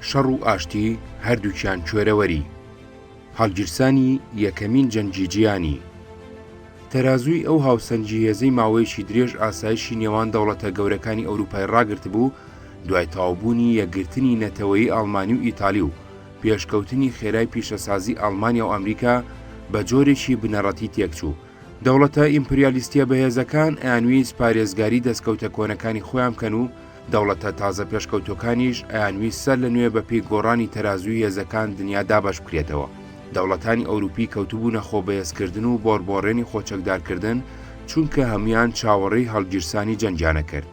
شەڕ و ئاشتی هەردووکیان کوێرەوەری هەڵگیرسانی یەکەمین جەنگی جیهانی تەرازووی ئەو هاوسەنگی هێزەی ماوەیەکی درێژ ئاسایشی نێوان دەوڵەتە گەورەکانی ئەوروپای ڕاگرت بوو دوای تەواوبوونی یەکگرتنی نەتەوەیی ئەڵمانی و ئیتالی و پێشکەوتنی خێرای پیشەسازی ئەڵمانیا و ئەمریکا بە جۆرێکی بنەڕەتی تێکچوو. دەوڵەتە ئیمپریالیستیە بەهێزەکان ئەیانویست پارێزگاری دەستکەوتە کۆنەکانی خۆیان بکەن و دەوڵەتە تازە پێشکەوتەکانیش ئەیانویست سەر لە نوێ بەپێی گۆڕانی تەرازووی هێزەکان دنیا دابەش بکرێتەوە. دەوڵەتانی ئەوروپی کەوتبوونە خۆبەهێزکردن و بۆڕبۆڕێنی خۆچەکدارکردن چونکە هەمویان چاوەڕێی هەڵگیرسانی جەنگیانە کرد.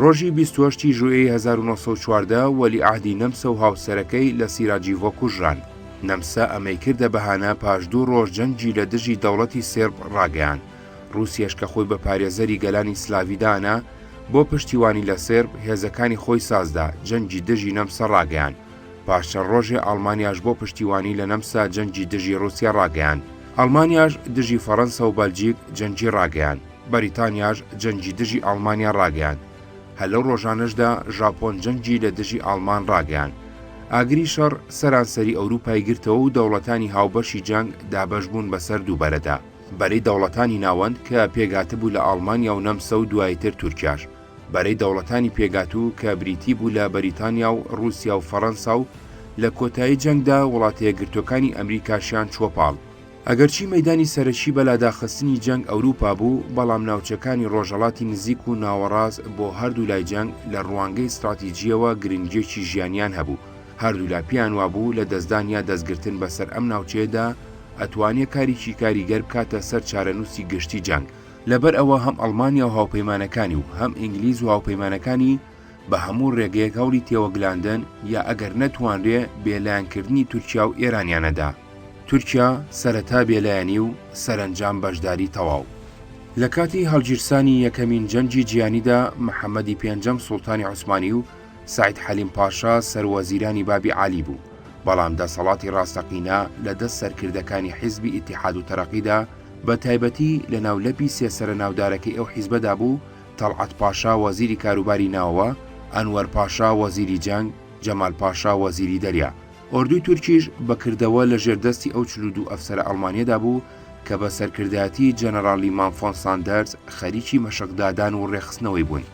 ڕۆژی 28 ژوئێی 1940 وەلیعەهدی نەمسە و هاوسەرەکەی لە سیراجیڤۆ کوژران. نەمسە ئەمەی کردە بەهانە پاش 2 ڕۆژ جەنگی لە دژی دەوڵەتی سێرب ڕاگەیاند. رووسیەش کە خۆی بە پارێزەری گەلانی سلاڤیدانە بۆ پشتیوانی لە سێرب هێزەکانی خۆی سازدا جەنگی دژی نەمسە ڕاگەیاند. پاش چەند ڕۆژێ ئەڵمانیاش بۆ پشتیوانی لە نەمسا جەنگی دژی رووسیا ڕاگەیاند. ئەڵمانیاش دژی فەڕەنسا و بەلجیک جەنگی ڕاگەیاند. بەریتانیاش جەنگی دژی ئەڵمانیا ڕاگەیاند. هە لەو ڕۆژانەشدا ژاپۆن جەنگی لە دژی ئەڵمان ڕاگەیاند. ئاگری شەڕ سەرانسەری ئەوروپای گرتەوە و دەوڵەتانی هاوبەشی جەنگ دابەش بوون بەسەر دووبەرەدا بەرەی دەوڵەتانی ناوەند کە پێگاتە بوو لە ئەڵمانیا و نەمسە و دوایتر تورکیاش، بەرەی دەوڵەتانی پێگاتوو کە بریتی بوو لە بەریتانیا و رووسیا و فەڕەنسا و لە کۆتایی جەنگدا وڵاتە یەکگرتوەکانی ئەمریکاشیان چووەپاڵ. ئەگەرچی مەیدانی سەرەکی بەلاداخستنی جەنگ ئەوروپا بوو، بەڵام ناوچەکانی ڕۆژهەڵاتی نزیک و ناوەڕاست بۆ هەردوو لای جەنگ لە ڕوانگەی استراتیجیەوە گرنگیەکی ژیانیان هەبوو. هەردوو لاپیان وابوو لە دەستدان یا دەستگرتن بەسەر ئەم ناوچەیەدا ئەتوانێت کارێکی کاریگەر بکاتە سەر چارەنووسی گشتی جەنگ. لەبەر ئەوە هەم ئەڵمانیا و هاوپەیمانەکانی و هەم ئینگلیز و هاوپەیمانەکانی بە هەموو ڕێگەیەک هەوڵی تێوەگلاندن یا ئەگەر نەتوانرێ بێلایەنکردنی تورکیا و ئێرانیانەدا. تورکیا سەرەتا بێلایەنی و سەرنجام بەشداری تەواو. لە کاتی هەڵگیرسانی یەکەمین جەنگی جیهانیدا محەممەدی پێنجەم سوڵتانی عوسمانی و سعید حەلیم پاشا سەروەزیرانی بابی عالی بوو، بەڵام دەسەڵاتی ڕاستەقینە لە دەست سەرکردەکانی حیزبی ئیتیحاد و تەرەقیدا بە تایبەتی لە ناولەپی سێسەرە ناودارەکەی ئەو حیزبەدا بوو. تەڵعەت پاشا وەزیری کاروباری ناوەوە، ئەنوەر پاشا وەزیری جەنگ، جەمال پاشا وەزیری دەریا. ئۆردوی تورکیش بەکردەوە لە ژێردەستی ئەو 42 ئەفسەرە ئەڵمانیەدا بوو کە بە سەرکردایەتی جەنەراڵی مانفۆن ساندەرز خەریکی مەشقدادان و ڕێخستنەوەی بوون.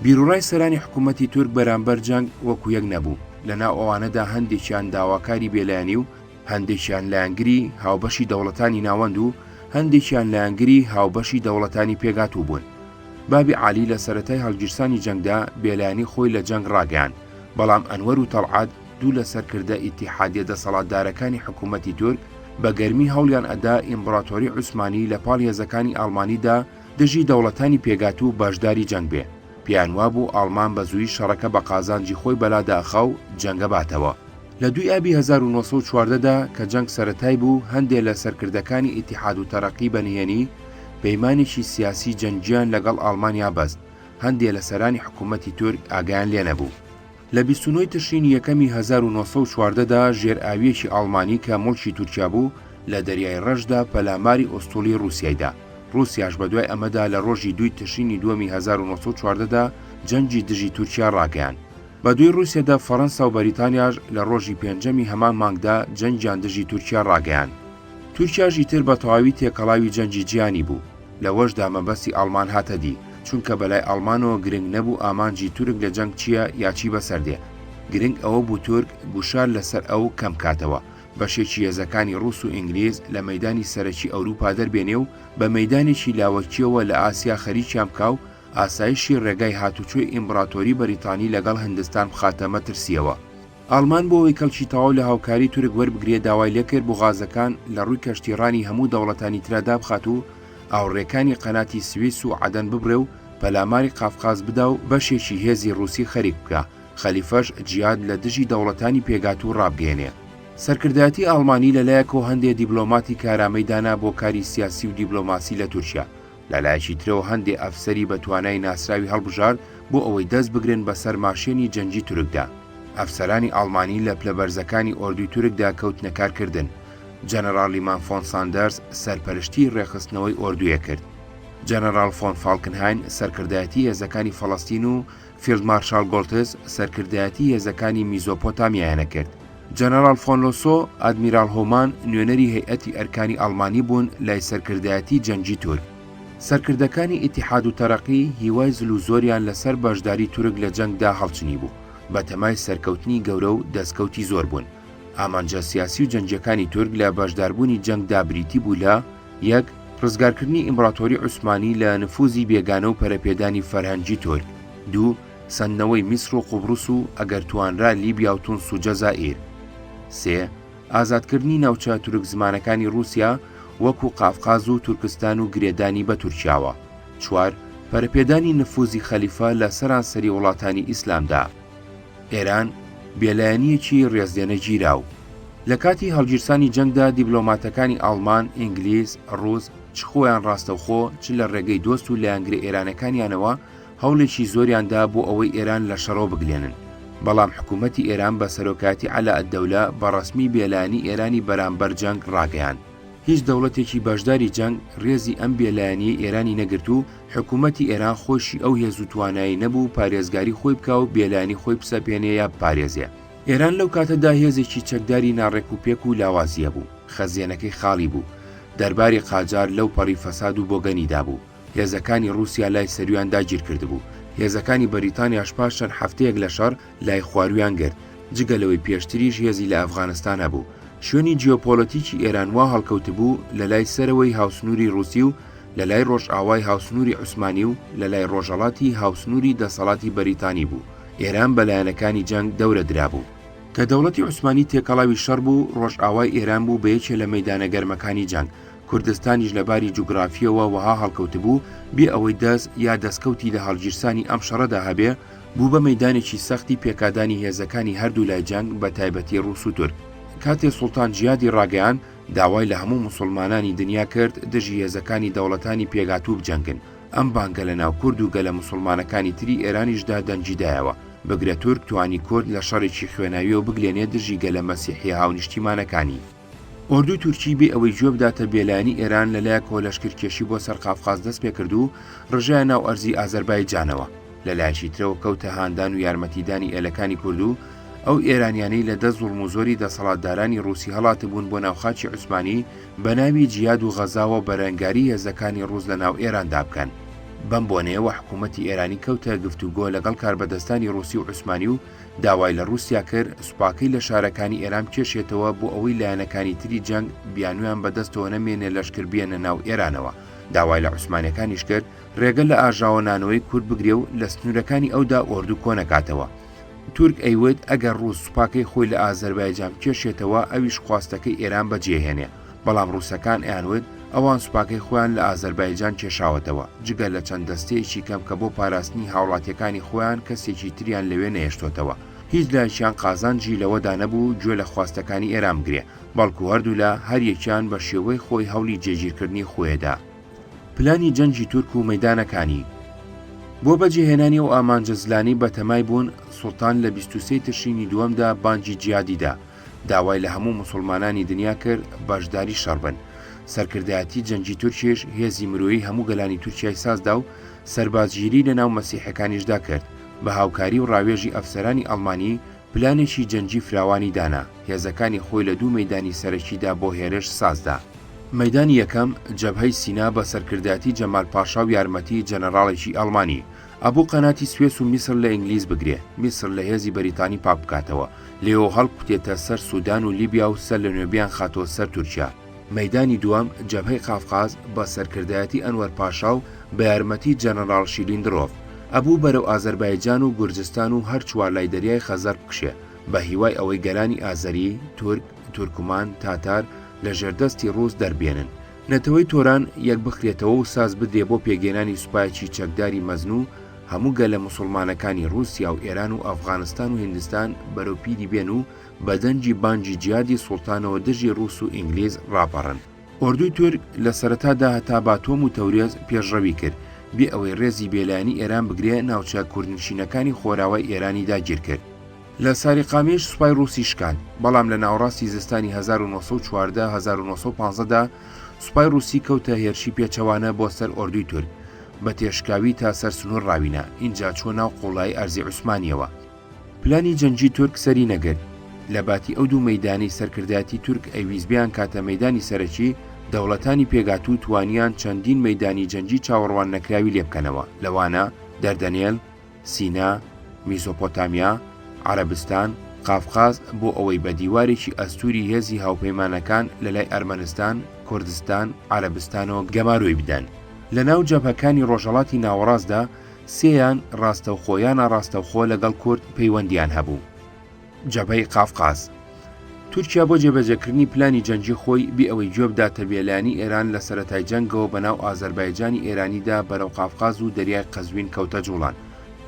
بیرۆڕای سەرانی حکوومەتی تورک بەرامبەر جەنگ وەکو یەک نەبوو. لەناو ئەوانەدا هەندێکیان داواکاری بێلایەنی و هەندێکیان لایەنگری هاوبەشی دەوڵەتانی ناوەند و هەندێکیان لایەنگری هاوبەشی دەوڵەتانی پێگاتوو بوون. بابی عالی لە سەرەتای هەڵگیرسانی جەنگدا بێلایەنی خۆی لە جەنگ ڕاگەیاند، بەڵام ئەنوەر و تەڵعەت دوو لە سەرکردە ئیتیحادیە دەسەڵاتدارەکانی حکوومەتی تورک بە گەرمی هەوڵیان ئەدا ئیمپراتۆری عوسمانی لە پاڵ هێزەکانی ئەڵمانیدا دژی دەوڵەتانی پێگاتوو بەشداری جەنگ بێ. پیان وابوو ئەڵمان بە زووی شەڕەکە بە قازانجی خۆی بەلاداخە و جەنگە باتەوە. لە دوای ئابی 1940دا کە جەنگ سەرەتای بوو، هەندێک لە سەرکردەکانی ئیتیحاد و تەرەقی بەنهێنی پەیمانێکی سیاسی جەنگیان لەگەڵ ئەڵمانیا بەست. هەندێک لە سەرانی حکوومەتی تورک ئاگایان لێ نەبوو. لە 29 تشرینی یەکەمی 1940دا ژێرئاویەکی ئەڵمانی کە مڵکی تورکیا بوو لە دەریای ڕەشدا پەلاماری ئۆستولی رووسیایدا. رووسیاش بە دوای ئەمەدا لە ڕۆژی 2 تشرینی دووەمی 1940دا جەنگی دژی تورکیا ڕاگەیاند. بە دوای رووسیادا فەڕەنسا و بەریتانیاش لە ڕۆژی پێنجەمی هەمان مانگدا جەنگیان دژی تورکیا ڕاگەیاند. تورکیاشی تر بە تەواوی تێکەڵاوی جەنگی جیهانی بوو. لەوەشدا مەبەستی ئەڵمان هاتە دی، چونکە بەلای ئەڵمانەوە گرنگ نەبوو ئامانجی تورک لە جەنگ چییە یاچی بەسەردێ. گرنگ ئەوە بوو تورک گوشار لەسەر ئەو کەم کاتەوە، بەشێکی هێزەکانی ڕووس و ئینگلیز لە مەیدانی سەرەکی ئەوروپا دەربێنێ و بە مەیدانێکی لاوەکیەوە لە ئاسیا خەریکیان بکا و ئاسایشی ڕێگای هاتوچۆی ئیمپراتۆری بەریتانی لەگەڵ هیندستان بخاتە مەترسیەوە. ئەڵمان بۆ ئەوەی کەڵکی تەواو لە هاوکاری تورک وەربگرێ داوای لێکرد بوغازەکان لە ڕووی کەشتیڕانی هەموو دەوڵەتانی ترادا بخات و ئاوڕێکانی قەناتی سویس و عەدەن ببڕێ و پەلاماری قافقاز بدا و بەشێکی هێزی رووسی خەریک بکە. خەلیفەش جیاد لە دژی دەوڵەتانی پێگاتوو ڕابگەێنێ. سەرکردایەتی ئەڵمانی لەلایەکەوە هەندێک دیبلۆماتی کارامەیدانا بۆ کاری سیاسی و دیبلۆماسی لە تورکیا. لەلایەکی ترەوە هەندێک ئەفسەری بە توانای ناسراوی هەڵبژارد بۆ ئەوەی دەست بگرن بە سەرماشێنی جەنگی تورکدا. ئەفسەرانی ئەڵمانی لە پلەبەرزەکانی ئۆردوی تورکدا کەوتنە کارکردن. جەنەراڵی مانفۆن ساندەرز سەرپەرشتی ڕێخستنەوەی ئۆردویە کرد. جەنەرال فۆن فالکنهاین سەرکردایەتی هێزەکانی فەڵەستین و فیلد مارشال گۆڵتس سەرکردایەتی هێزەکانی میزۆپۆتامیایانە کرد. جەنەرال فۆنلۆسۆ ئادمیرال هۆمان نوێنەری هەیئەتی ئەرکانی ئەڵمانی بوون لای سەرکردایەتی جەنگی تورک. سەرکردەکانی ئیتیحاد و تەرەقی هیوای زل و زۆریان لەسەر بەشداری تورک لە جەنگدا هەڵچنی بوو، بە تەمای سەرکەوتنی گەورە و دەستکەوتی زۆر بوون. ئامانجە سیاسی و جەنگیەکانی تورک لە بەشداربوونی جەنگدا بریتی بوو لە یەک ڕزگارکردنی ئیمپراتۆری عوسمانی لە نفوزی بێگانە و پەرەپێدانی فەرهەنگی تورک، دوو سندنەوەی میسر و قوبروس و ئەگەر توانرا لیبیا و تونس و جەزائیر، سێ ئازادکردنی ناوچە تورک زمانەکانی رووسیا وەکو قافقاز و تورکستان و گرێدانی بە تورکیاوە، چوار پەرەپێدانی نفوزی خەلیفە لە سەرانسەری وڵاتانی ئیسلامدا. ئێران بێلایەنیەکی ڕێزدێنە گیراو. لە کاتی هەڵگیرسانی جەنگدا دیبلۆماتەکانی ئەڵمان، ئینگلیز، ڕووس چ خۆیان ڕاستەوخۆ چ لە ڕێگەی دۆست و لایەنگرە ئێرانەکانیانەوە هەوڵێکی زۆریاندا بۆ ئەوەی ئێران لە شەڕۆ بگلێنن، بەڵام حکوومەتی ئێران بە سەرۆکاتی عەلا ئەددەولە بە ڕەسمی بێلایەنی ئێرانی بەرامبەر جەنگ ڕاگەیاند. هیچ دەوڵەتێکی بەشداری جەنگ ڕێزی ئەم بێلایەنیی ئێرانی نەگرت و حکوومەتی ئێران خۆشی ئەو هێز و توانایی نەبوو پارێزگاری خۆی بکە و بێلایەنی خۆی بسەپێنێ یا بپارێزێ. ئێران لەو کاتەدا هێزێکی چەکداری ناڕێک و پێک و لاوازیە بوو، خەزیێنەکەی خاڵی بوو، دەرباری قاجار لەو پەڕی فەساد و بۆگەنیدا بوو. هێزەکانی رووسیا لای سەرویان داگیر کردبوو، هێزەکانی بەریتانیاش پاش چەند هەفتەیەک لە شەڕ لای خوارویان گرت، جگەلەوەی پێشتریش هێزی لە ئەفغانستانە بوو. شوێنی جیۆپۆلۆتیکی ئێران وا هەڵکەوت بوو لە لای سەرەوەی هاوسنووری رووسی و لە لای ڕۆژئاوای هاوسنووری عوسمانی و لە لای ڕۆژهەڵاتی هاوسنووری دەسەڵاتی بەریتانی بوو. ئێران بەلایەنەکانی جەنگ دەورە درابوو. کە دەوڵەتی عوسمانی تێکەڵاوی شەڕ بوو، ڕۆژئاوای ئێران بوو بە یەکێ لە مەیدانە گەرمەکانی جەنگ. کوردستانیش لەباری جوگرافیەوە وەها هەڵکەوت بوو بێ ئەوەی دەست یا دەستکەوتی لە هەڵگیرسانی ئەم شەڕەدا هەبێ، بوو بە مەیدانێکی سەختی پێکادانی هێزەکانی هەردوو لای جەنگ بە تایبەتی ڕووس و تورک. کاتێ سوڵتان جیادی ڕاگەیان داوای لە هەموو موسڵمانانی دنیا کرد دژی هێزەکانی دەوڵەتانی پێگاتوو بجەنگن. ئەم بانگە لە ناو کورد و گەلە موسڵمانەکانی تری ئێرانیشدا دەنجیدایەوە، بەگرە تورک توانی کورد لە شەڕێکی خوێناویەوە بگلێنێ دژی گەلە مەسیحی هاونیشتیمانەکانی. ئۆردوی تورکی بێ ئەوەی گوێ بداتە بێلایەنی ئێران لەلایەکەوە لەشکرکێشی بۆ سەر قافقاز دەست پێ کرد و ڕژایە ناو ئەرزی ئازەربایجانەوە. لەلایەکی ترەوە کەوتە هاندان و یارمەتیدانی ئێلەکانی کورد و ئەو ئێرانیانەی لە دەست زوڵم و زۆری دەسەڵاتدارانی رووسی هەڵاتە بوون بۆ ناوخاچی عوسمانی بە ناوی جیاد و غەزاوە بەرەنگاری هێزەکانی ڕووس لە ناو ئێراندا بکەن. بەم بۆنەیەوە حکوومەتی ئێرانی کەوتە گفتوگۆ لەگەڵ کاربەدەستانی رووسی و عوسمانی و داوای لە رووسیا کرد سوپاکەی لە شارەکانی ئێران کێشێتەوە بۆ ئەوەی لایەنەکانی تری جەنگ بیانویان بەدەستەوە نەمێنێ لەشکر بێنە ناو ئێرانەوە. داوای لە عوسمانیەکانیش کرد ڕێگە لە ئاژاوە نانەوەی کورد بگرێ و لە سنوورەکانی ئەودا ئۆردو کۆنەکاتەوە. تورک ئەیوت ئەگەر ڕووس سوپاکەی خۆی لە ئازەربایجان کێشێتەوە ئەویش خواستەکەی ئێران بەجێهێنێ، بەڵام ڕووسەکان ئەیانوت ئەوان سوپاکەی خۆیان لە ئازەربایجان کێشاوەتەوە، جگە لە چەند دەستەیەکی کەم کە بۆ پاراستنی هاوڵاتیەکانی خۆیان کەسێکی تریان لەوێ نەهێشتۆتەوە. هیچ لایەکیان قازانجی لەوەدا نەبوو گوێ لە خواستەکانی ئێران بگرێ، بەڵکو هەردوو لە هەریەکیان بە شێوەی خۆی هەوڵی جێگیرکردنی خۆیدا. پلانی جەنگی تورک و مەیدانەکانی بۆ بەجێهێنانی و ئامانجەزلانی بە تەمای بوون، سوڵتان لە 23 تشرینی دووەمدا بانگی جیادیدا داوای لە هەموو موسڵمانانی دنیا کرد بەشداری شەڕ بن. سەرکردایەتی جەنگی تورکیش هێزی مرۆیی هەموو گەلانی تورکیای سازدا و سەربازگیری لە ناو مەسیحەکانیشدا کرد. بە هاوکاری و ڕاوێژی ئەفسەرانی ئەڵمانی پلانێکی جەنگی فراوانی دانا، هێزەکانی خۆی لە دوو مەیدانی سەرەکیدا بۆ هێرش سازدا. مەیدانی یەکەم جەبهەی سینا بە سەرکردایەتی جەمال پاشا و یارمەتی جەنەراڵێکی ئەڵمانی، ئەبوو قەناتی سوێس و میسر لە ئینگلیز بگرێ، میسر لە هێزی بەریتانی پاک بکاتەوە، لێەوە هەڵکوتێتە سەر سوودان و لیبیا و سەر لە نوێبیان خاتۆ سەر تورکیا. مەیدانی دووەم جەبهەی قافقاز بە سەرکردایەتی ئەنوەر پاشا و بە یارمەتی جەنەراڵ شیلیندرۆف، ئەبوو بەرەو ئازەربایجان و گورجستان و هەر چوار لای دەریای خەزەر بکشێ، بە هیوای ئەوەی گەلانی ئازەری، تورک، تورکمان، تاتار لە ژێردەستی ڕووس دەربێنن. نەتەوەی تۆران یەک بخرێتەوە و ساز بدرێ بۆ پێگەێنانی سوپایەکی چەکداری مەزنوو هەموو گەلە موسڵمانەکانی رووسیا و ئێران و ئەفغانستان و هیندستان بەرەو پیری بێن و بەدەنجی بانگی جیادی سوڵتانەوە دژی رووس و ئینگلیز ڕاپەڕن. ئۆردوی تورک لە سەرەتادا هەتا باتۆم و تەورێز پێشڕەوی کرد بێ ئەوەی ڕێزی بێلایەنی ئێران بگرێ ناوچە کوردنشینەکانی خۆراوای ئێرانی داگیر کرد. لە ساریقامێش سوپای رووسی شکاند، بەڵام لە ناوەڕاستی زستانی 1914-1915دا سوپای رووسی کەوتە هێرشی پێچەوانە بۆ سەر ئۆردوی تورک. بە تێشکاوی تا سەر سنوور ڕاوینە، اینجا چۆ ناو قوڵای ئەرزی عوسمانیەوە. پلانی جەنگی تورک سەری نەگرت. لە باتی ئەو دوو مەیدانی سەرکردایەتی تورک ئەیویزبیان کاتە مەیدانی سەرەکی دەوڵەتانی پێگاتوو توانیان چەندین مەیدانی جەنگی چاوەڕوان نەکراوی لێ بکەنەوە، لەوانە دەردەنێل، سینا، میزۆپۆتامیا، عەرەبستان، قافقاز بۆ ئەوەی بە دیوارێکی ئەستوری هێزی هاوپەیمانەکان لە لای ئەرمەنستان، کوردستان، عەرەبستانەوە گەماروی بدەن. لە ناو جەبهەکانی ڕۆژهەڵاتی ناوەڕاستدا سێیان ڕاستەوخۆیانە ڕاستەوخۆ لەگەڵ کورد پەیوەندیان هەبوو. جەبهەی قافقاز تورکیا بۆ جێبەجێکردنی پلانی جەنگی خۆی بێ ئەوەی گوێ بداتە بێلایەنی ئێران لە سەرەتای جەنگەوە بەناو ئازەربایجانی ئێرانیدا بەرەو قافقاز و دەریای قەزوین کەوتە جوڵان.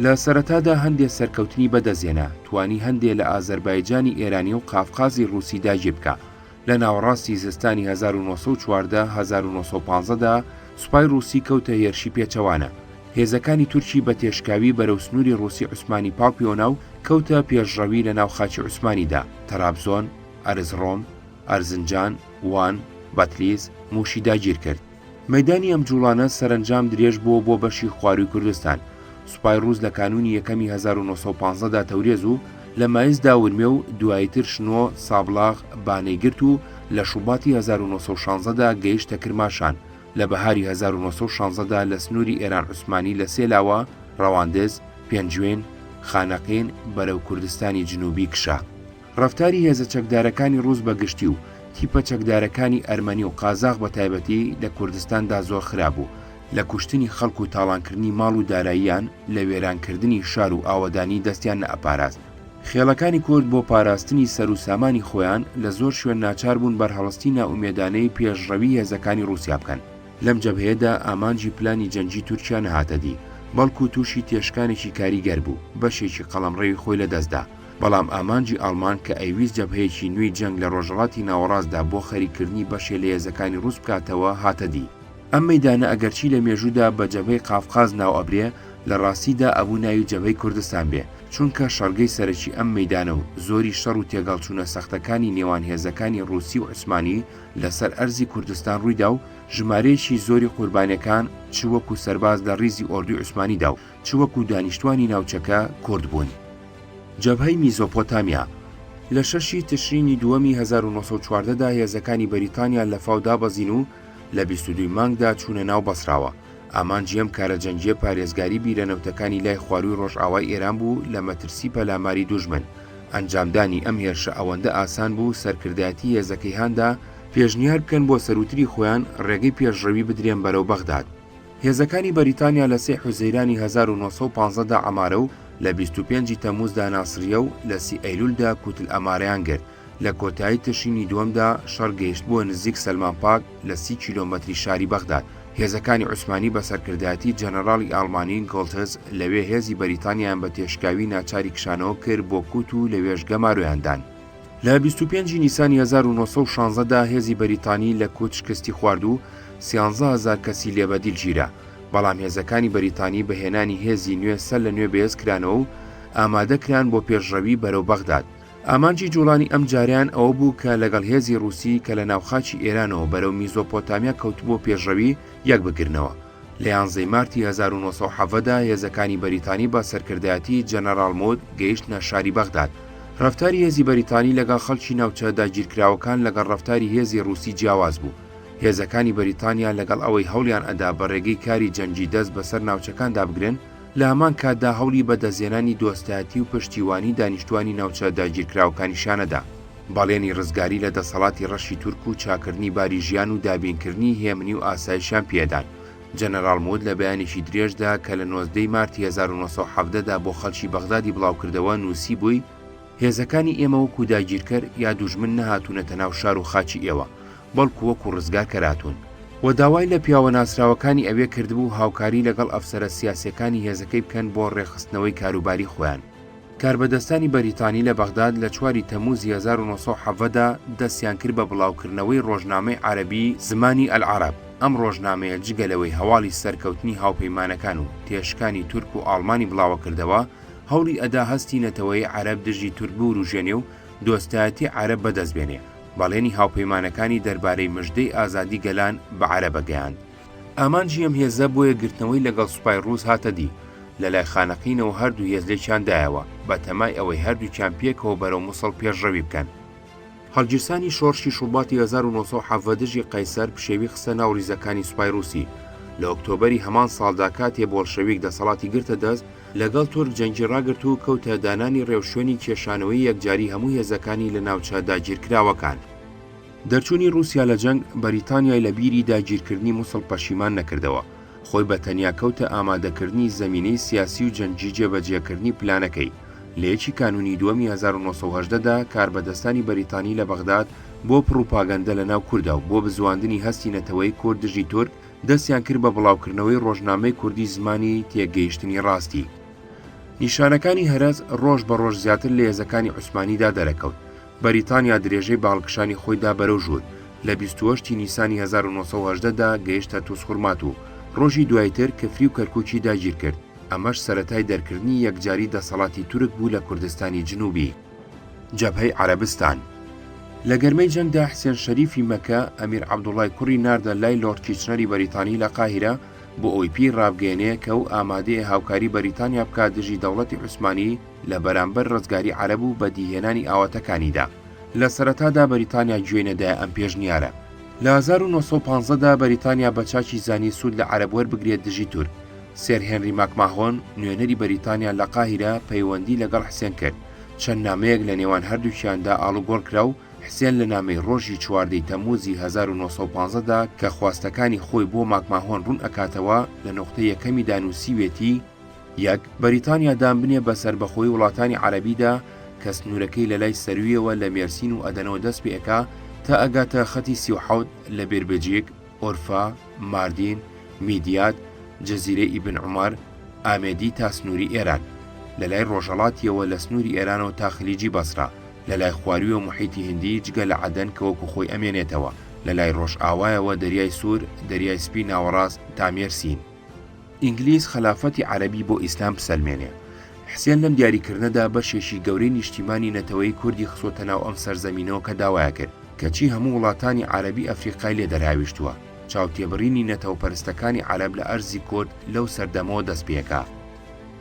لە سەرەتادا هەندێک سەرکەوتنی بەدەستهێنا، توانی هەندێک لە ئازەربایجانی ئێرانی و قافقازی رووسی داگیر بکە. لە ناوەڕاستی زستانی 1940-1950دا سوپای رووسی کەوتە هێرشی پێچەوانە. هێزەکانی تورکی بە تێشکاوی بەرەو سنووری رووسی عوسمانی پاڵپیۆنە و کەوتە پێشڕەوی لە ناو خاکی عوسمانیدا، تەرابزۆن، ئەرزڕۆم، ئەرزنجان، وان، بەتلیس، موشی داگیر کرد. مەیدانی ئەم جوڵانە سەرنجام درێژ بووە بۆ بەشی خواروی کوردستان. سوپای ڕووس لە کانونی یەکەمی 1950دا تەورێز و لە مایزدا ورمێ و دواییتر شنۆ سابلاغ بانەیگرت و لە شوباتی 1916دا گەیشتە کرماشان. لە بەهاری 1916دا لە سنووری ئێران عوسمانی لە سێلاوە ڕەواندز، پێنجوێن، خانەقین بەرەو کوردستانی جنوبی کشا. ڕەفتاری هێزە چەکدارەکانی ڕووس بەگشتی و تیپە چەکدارەکانی ئەرمەنی و قازاغ بە تایبەتی لە کوردستاندا زۆر خراپبوو، لە کوشتنی خەڵک و تاڵانکردنی ماڵ و داراییان، لە وێرانکردنی شار و ئاوەدانی دەستیان نەئەپاراست. خێڵەکانی کورد بۆ پاراستنی سەر و سامانی خۆیان لە زۆر شوێن ناچار بوون بەرهەڵستی ناومێدانەی پێشڕەوی هێزەکانی رووسیا بکەن. لەم جەبهەیەدا ئامانجی پلانی جەنگی تورکیا نەهاتە دی، بەڵکو تووشی تێشکانێکی کاریگەر بوو، بەشێکی قەڵەمڕێی خۆی لەدەستدا. بەڵام ئامانجی ئەڵمان کە ئەیویست جەبهەیەکی نوێی جەنگ لە ڕۆژهەڵاتی ناوەڕاستدا بۆ خەریکردنی بەشێ لە هێزەکانی ڕووس بکاتەوە هاتە دی. ئەم مەیدانە ئەگەرچی لە مێژوودا بە جەبهەی قافقاز ناو ئەبرێ، لە ڕاستیدا ئەبوو ناوی جەبهەی کوردستان بێ، چونکە شەڕگەی سەرەکی ئەم مەیدانە و زۆری شەڕ و تێگەڵچوونە سەختەکانی نێوان هێزەکانی رووسی و عوسمانی لەسەر ئەرزی کوردستان ڕوویدا و ژمارەیەکی زۆری قوربانیەکان چ وەکو سەرباز لە ڕیزی ئۆردوی عوسمانیدا و چ وەکو دانیشتوانی ناوچەکە کورد بوون. جەبهەی میزۆپۆتامیا لە 6 تشرینی دووەمی 1940دا هێزەکانی بەریتانیا لە فاو دابەزین و لە 22 مانگدا چوونە ناو بەسراوە. ئامانجی ئەم کارە جەنگیە پارێزگاری بیرەنەوتەکانی لای خواروی ڕۆژئاوای ئێران بوو لە مەترسی پەلاماری دوژمن. ئەنجامدانی ئەم هێرشە ئەوەندە ئاسان بوو سەرکردایەتی هێزەکەی هەندا پێشنیار بکەن بۆ سەروتری خۆیان ڕێگەی پێشڕەوی بدرێن بەرەو بەغداد. هێزەکانی بەریتانیا لە 3 حوزەیرانی 1950دا ئەمارە و لە 25 تەمووزدا ناسریە و لە 30 ئەیلولدا کوتل ئەمارەیان گرت. لە کۆتایی تشرینی دووەمدا شەڕ گەیشت بووە نزیک سەلمان پاک لە 30 کیلۆمەتری شاری بەغداد. هێزەکانی عوسمانی بە سەرکردایەتی جەنەڕاڵی ئاڵمانی گۆڵتز لەوێ هێزی بەریتانیان بە تێشکاوی ناچاری کشانەوە کرد بۆ کووت و لەوێش گەمارویاندان. لە 25 نیسانی 1916دا هێزی بەریتانی لە کووت شکستی خوارد و 13,000 کەسی لێبەدیل گیرا. بەڵام هێزەکانی بەریتانی بەهێنانی هێزی نوێ سەر لە نوێ بەهێز کرانەوە و ئامادەکران بۆ پێشڕەوی بەرەو بەغداد. ئامانجی جوڵانی ئەم جاریان ئەوە بوو کە لەگەڵ هێزی رووسی کە لە ناوخاچی ئێرانەوە بەرەو میزۆپۆتامیا کەوتبووە پێشڕەوی یەک بگرنەوە. لە 11 مارتی 1970دا هێزەکانی بەریتانی بە سەرکردایەتی جەنەڕاڵ مۆد گەیشتنە شاری بەغداد. ڕەفتاری هێزی بەریتانی لەگەڵ خەڵکی ناوچە داگیرکراوەکان لەگەڵ ڕەفتاری هێزی رووسی جیاواز بوو. هێزەکانی بەریتانیا لەگەڵ ئەوەی هەوڵیان ئەدا بە ڕێگەی کاری جەنگی دەست بەسەر ناوچەکاندا بگرن، لە هەمان کاتدا هەوڵی بەدەستهێنانی دۆستایەتی و پشتیوانی دانیشتوانی ناوچە داگیرکراوەکانیشانەدا. باڵێنی ڕزگاری لە دەسەڵاتی ڕەشی تورک و چاکردنی باری ژیان و دابینکردنی هێمنی و ئاسایشیان پێدان. جەنەڕاڵ مۆد لە بەیانێکی درێژدا کە لە 19 مارتی 1970دا بۆ خەڵکی بەغدادی بڵاوکردەوە نووسی بووی: هێزەکانی ئێمە وەکو داگیرکەر یا دوژمن نەهاتوونەتە ناو شار و خاچی ئێوە، بەڵکو وەکو ڕزگار کەراتون. و داوای لە پیاوە ناسراوەکانی ئەوێ کردبوو هاوکاری لەگەڵ ئەفسەرە سیاسیەکانی هێزەکەی بکەن بۆ ڕێخستنەوەی کاروباری خۆیان. کاربەدەستانی بەریتانی لە بەغداد لە 4 تەمووزی 1970دا دەستیان کرد بە بڵاوکردنەوەی ڕۆژنامەی عەرەبی زمانی ئەلعەرەب. ئەم ڕۆژنامەیە جگەلەوەی هەواڵی سەرکەوتنی هاوپەیمانەکان و تێشکانی تورک و ئاڵمانی بڵاوەکردەوە، هەوڵی ئەدا هەستی نەتەوەی عەرەب دژی تورک بوروژێنێ و دۆستایەتی عەرەب بەدەستبێنێ. باڵێنی هاوپەیمانەکانی دەربارەی مژدەی ئازادی گەلان بە عەرەبە گەیاند. ئامانجی ئەم هێزە بۆ یەکگرتنەوەی لەگەڵ سوپای ڕووس هاتە دی لەلای خانەقینەوە هەردوو هێز لێکیاندایەوە بە تەمای ئەوەی هەردووکیان پێکەوە بەرەو مووسڵ پێشڕەوی بکەن. هەڵگیرسانی شۆڕشی شوڵباتی 1970 قەیسەر پشێوی خستە ناو ریزەکانی سوپای ڕووسی لە ئۆکتۆبەری هەمان ساڵدا کاتێ بۆڵشەویک دەسەڵاتی گرتە دەست لەگەڵ تورک جەنگی ڕاگرت و کەوتە دانانی ڕێوشوێنی کێشانەوەی یەکجاری هەموو هێزەکانی لە ناوچە داگیرکراوەکان. دەرچوونی رووسیا لە جەنگ بەریتانیای لە بیری داگیرکردنی مووسڵ پەشیمان نەکردەوە، خۆی بە تەنیا کەوتە ئامادەکردنی زەمینەی سیاسی و جەنگی جێبەجێکردنی پلانەکەی. لە یەکی کانونی دووەمی 1970دا کاربەدەستانی بەریتانی لە بەغداد بۆ پروپاگەندە لە ناو کوردە و بۆ بزواندنی هەستی نەتەوەی کورد دژی تورک دەستیان کرد بە بڵاوکردنەوەی ڕۆژنامەی کوردی زمانی تێگەیشتنی ڕاستی. نیشانەکانی هەرەز ڕۆژ بە ڕۆژ زیاتر لە هێزەکانی عوسمانیدا دەرەکەوت. بەریتانیا درێژەی باڵکشانی خۆیدا بەرەو ژوور لە 28 نیسانی 1970دا گەیشتە تووسخورمات و ڕۆژی دوایتر کەفری و کەرکووکی داگیر کرد. ئەمەش سەرەتای دەرکردنی یەکجاری دەسەڵاتی تورک بوو لە کوردستانی جنوبی. جەبهەی عەرەبستان لە گەرمەی جەنگدا حسێن شەریفی مەکە ئەمیر عەبدوڵای کوڕی ناردە لای لۆرد کیچنەری بەریتانی لە قاهیرە بۆ ئەوی پێی ڕابگەێنێ کە و ئامادەیە هاوکاری بەریتانیا بکات دژی دەوڵەتی عوسمانی لە بەرامبەر ڕزگاری عەرەب و بەدیهێنانی ئاواتەکانیدا. لە سەرەتادا بەریتانیا گوێنەدایە ئەم پێشنیارە. لە 1950دا بەریتانیا بە چاکی زانی سوود لە عەرەب وەربگرێت دژی تورک. سێر هێنری ماکماهۆن نوێنەری بەریتانیا لە قاهیرە پەیوەندی لەگەڵ حسێن کرد. چەند نامەیەک لە نێوان هەردووکیاندا ئاڵوگۆڕ کرا و حسێن لە نامەی ڕۆژی 14 تەمموزی 1950دا کە خواستەکانی خۆی بۆ ماکماهۆن ڕوون ئەکاتەوە لە نقطەی یەکەمی دانووسیوێتی: یەک، بەریتانیا دام بنێ بەسەر بەخۆی وڵاتانی عەرەبیدا کە سنوورەکەی لە لای سەرویەوە لە مێرسین و ئەدەنەوە دەست پێ ئەکا تا ئەگاتە خەتی 37 لە بێربەجێک، ئۆرفا، ماردین، میدیات، جەزیرەی ئیبن عومەر، ئامێدی تا سنووری ئێران، لە لای ڕۆژهەڵاتیەوە لە سنووری ئێرانەوە تا خلیجی بەسرا، لە لای خواریوە محیتی هندی جگە لە عەدەن کە وەکو خۆی ئەمێنێتەوە، لە لای ڕۆژ ئاوایەوە دەریای سوور، دەریای سپی ناوەڕاست تا مێرسین. ئینگلیز خلافەتی عەرەبی بۆ ئیسلام بسەلمێنێ. حسێن لەم دیاریکردنەدا بەشێکی گەورەی نیشتیمانی نەتەوەی کوردی خسۆتە ناو ئەم سەرزەمینەوە کە داوایە کرد کەچی هەموو وڵاتانی عەرەبی ئەفریقای لێ دەرهاویشتووە. چاوتێبڕینی نەتەوەپەرستەکانی عەرەب لە ئەرزی کورد لەو سەردەمەوە دەست پێکا.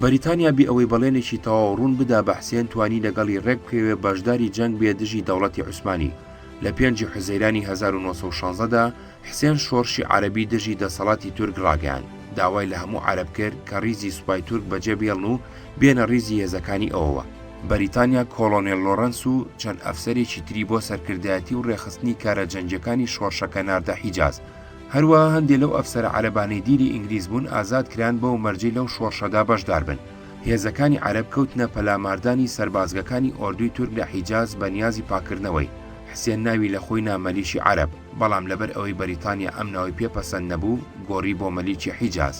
بەریتانیا بێ ئەوەی بەڵێنێکی تەواو ڕوون بدا بە حسێن توانی لەگەڵی ڕێک بکەوێ بەشداری جەنگ بێ دژی دەوڵەتی عوسمانی. لە 5 حوزەیرانی 1916دا حسێن شۆڕشی عەرەبی دژی دەسەڵاتی تورک ڕاگەیاند. داوای لە هەموو عەرەب کرد کە ریزی سوپای تورک بەجێ بێڵن و بێنە ریزی هێزەکانی ئەوەوە. بەریتانیا کۆڵۆنێل لۆرەنس و چەند ئەفسەرێکی تری بۆ سەرکردایەتی و ڕێخستنی کارە جەنگیەکانی شۆڕشەکە ناردە حیجاز. هەروەها هەندێک لەو ئەفسەرە عەرەبانەی دیری ئینگلیز بوون ئازاد کران بۆ مەرجەی لەو شۆڕشەدا بەشدار بن. هێزەکانی عەرەب کەوتنە پەلاماردانی سەربازگەکانی ئۆردوی تورک لە حیجاز بە نیازی پاکردنەوەی. حسێن ناوی لە خۆی نامەلیشی عەرەب، بەڵام لەبەر ئەوەی بەریتانیا ئەم ناوی پێپەسەند نەبوو گۆڕی بۆ مەلیکی حیجاز.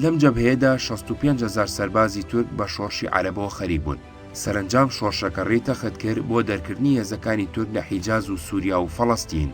لەم جەبهەیەدا 65,000 سەربازی تورک بە شۆڕشی عەرەبەوە خەریک بوون. سەرنجام شۆڕشەکە ڕێی تەخت کرد بۆ دەرکردنی هێزەکانی تورک لە حیجاز و سووریا و فەڵەستین.